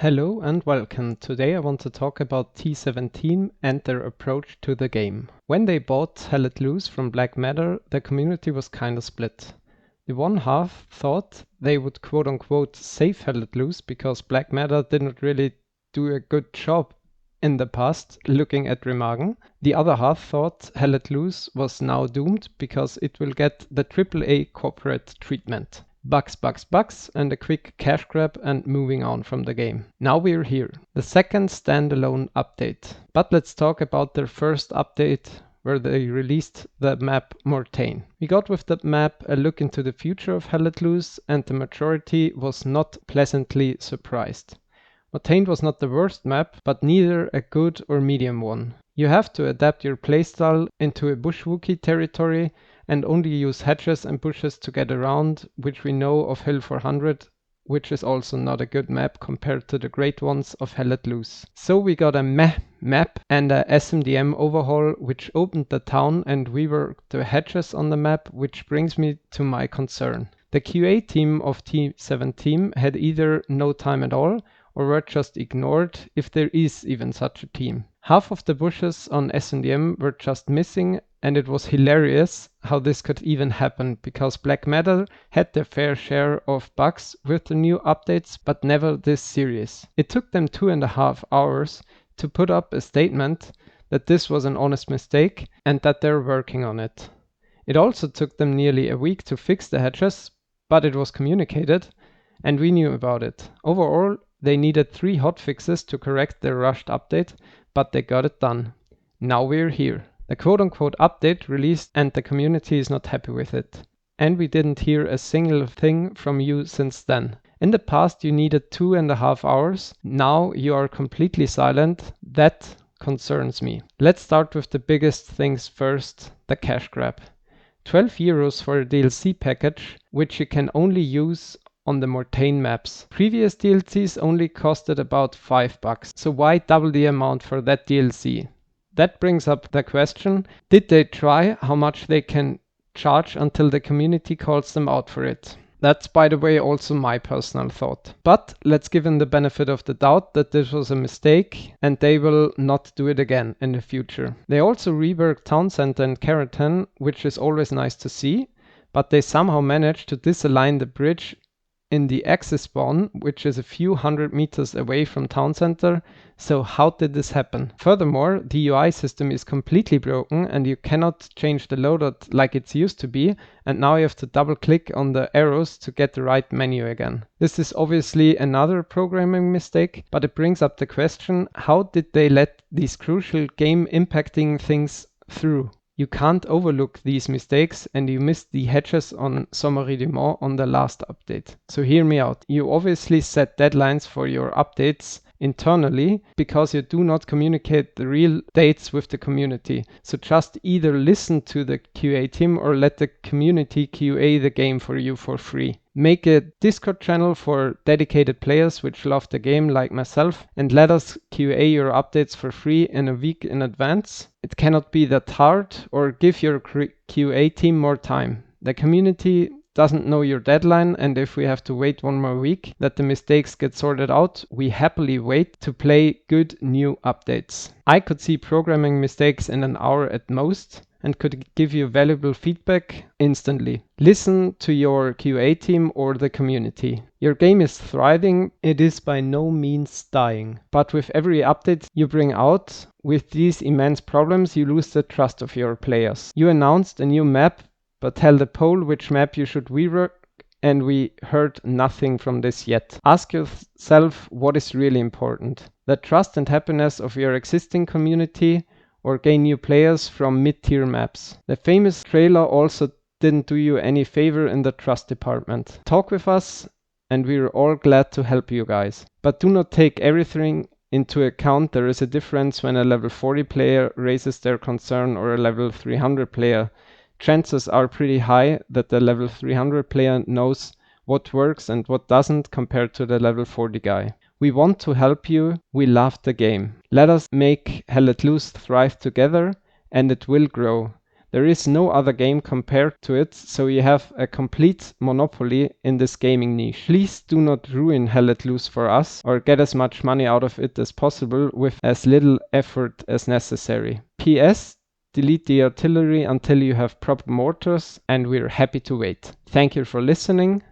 Hello and welcome. Today I want to talk about T17 and their approach to the game. When they bought Hell Let Loose from Black Matter, the community was kinda split. The one half thought they would quote unquote save Hell Let Loose because Black Matter didn't really do a good job in the past looking at Remagen. The other half thought Hell Let Loose was now doomed because it will get the AAA corporate treatment. Bugs, bugs, bugs, and a quick cash grab and moving on from the game. Now we're here. The second standalone update. But let's talk about their first update where they released the map Morain. We got with that map a look into the future of Hell Let Loose and the majority was not pleasantly surprised. Morain was not the worst map, but neither a good or medium one. You have to adapt your playstyle into a bushwookie territory and only use hedges and bushes to get around, which we know of Hill 400, which is also not a good map compared to the great ones of Hell Let Loose. So we got a meh map and a SMDM overhaul, which opened the town and reworked the hedges on the map, which brings me to my concern. The QA team of T17 had either no time at all, or were just ignored, if there is even such a team. Half of the bushes on SMDM were just missing, and it was hilarious how this could even happen, because Black Matter had their fair share of bugs with the new updates, but never this serious. It took them 2.5 hours to put up a statement that this was an honest mistake and that they're working on it. It also took them nearly a week to fix the hedges, but it was communicated and we knew about it. Overall, they needed 3 hotfixes to correct their rushed update, but they got it done. Now we're here. The quote-unquote update released and the community is not happy with it. And we didn't hear a single thing from you since then. In the past you needed 2.5 hours. Now you are completely silent. That concerns me. Let's start with the biggest things first, the cash grab. 12 euros for a DLC package, which you can only use on the Morain maps. Previous DLCs only costed about $5, so why double the amount for that DLC? That brings up the question, did they try how much they can charge until the community calls them out for it? That's, by the way, also my personal thought. But let's give them the benefit of the doubt that this was a mistake and they will not do it again in the future. They also reworked Town Center and Keratin, which is always nice to see, but they somehow managed to disalign the bridge in the access spawn, which is a few hundred meters away from Town Center. So how did this happen? Furthermore, the UI system is completely broken and you cannot change the loadout like it's used to be, and now you have to double click on the arrows to get the right menu again. This is obviously another programming mistake, but it brings up the question, how did they let these crucial game impacting things through? You can't overlook these mistakes and you missed the hedges on Sommeridement on the last update. So hear me out. You obviously set deadlines for your updates internally because you do not communicate the real dates with the community. So just either listen to the QA team or let the community QA the game for you for free. Make a Discord channel for dedicated players which love the game like myself and let us QA your updates for free in a week in advance. It cannot be that hard, or give your QA team more time. The community doesn't know your deadline, and if we have to wait 1 more week that the mistakes get sorted out, we happily wait to play good new updates. I could see programming mistakes in an hour at most and could give you valuable feedback instantly. Listen to your QA team or the community. Your game is thriving, it is by no means dying. But with every update you bring out, with these immense problems, you lose the trust of your players. You announced a new map, but held a poll which map you should rework, and we heard nothing from this yet. Ask yourself what is really important. The trust and happiness of your existing community, or gain new players from mid-tier maps. The famous trailer also didn't do you any favor in the trust department. Talk with us and we're all glad to help you guys. But do not take everything into account. There is a difference when a level 40 player raises their concern or a level 300 player. Chances are pretty high that the level 300 player knows what works and what doesn't compared to the level 40 guy. We want to help you. We love the game. Let us make Hell Let Loose thrive together and it will grow. There is no other game compared to it, so you have a complete monopoly in this gaming niche. Please do not ruin Hell Let Loose for us, or get as much money out of it as possible with as little effort as necessary. PS, delete the artillery until you have proper mortars, and we're happy to wait. Thank you for listening.